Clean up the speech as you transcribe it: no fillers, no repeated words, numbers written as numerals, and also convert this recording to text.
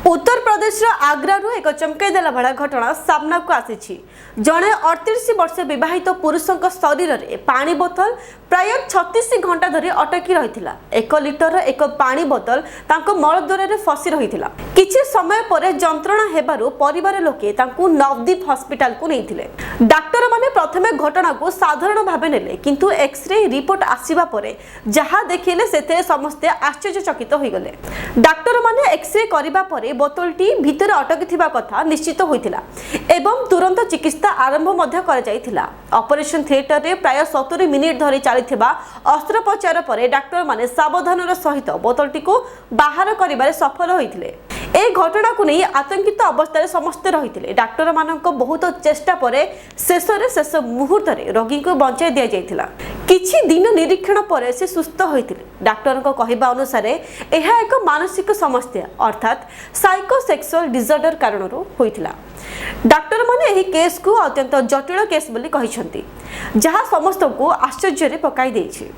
उत्तर प्रदेश आग्रारू एक चमकई देला भला घटना सामना को आसी। जड़े 38 वर्ष बहित पुरुषों शरीर में पानी बोतल प्राय 36 घंटा धरी अटकी रही। 1 लिटर एक पानी बोतल मलद्वार में फसी रही। किछि समय पर जंत्रणा हेबारु परिवार लोके तांकु नवदीप हॉस्पिटल को नहीं। डाक्टर माने प्रथमे घटना को साधारण भावे नेले, किंतु एक्सरे रिपोर्ट आसीबा परे जहा देखिले सेते समस्ते आश्चर्यचकित हो गले। डाक्टर माने एक्सरे करिबा परे बोतलटी भितर अटकी कथा निश्चित होइतिला एवं तुरंत चिकित्सा आरंभ मध्य कर जाइतिला। ऑपरेशन थिएटर रे प्राय 70 मिनिट धरी चलिथिबा अस्त्रोपचार परे डाक्टर माने सावधानर सहित बोतलटी को बाहर करिबारे सफल होइतिले। ए घटना को नहीं आतंकित अवस्था समस्ते रही। डाक्टर मानक बहुत चेष्टा परे शेष मुहूर्त रोगी को बचाई दि जाइतिला। किछि दिन निरीक्षण पर से सुस्थ होइतिले। डाक्टर को कहबा अनुसार यह एक मानसिक समस्या अर्थात साइकोसेक्सुअल डिसऑर्डर कारणरू होइतिला। डाक्टर माने एही केस को अत्यंत जटिल केस बोली कहिसंती, जहा समस्त को आश्चर्य रे पकाई देछि।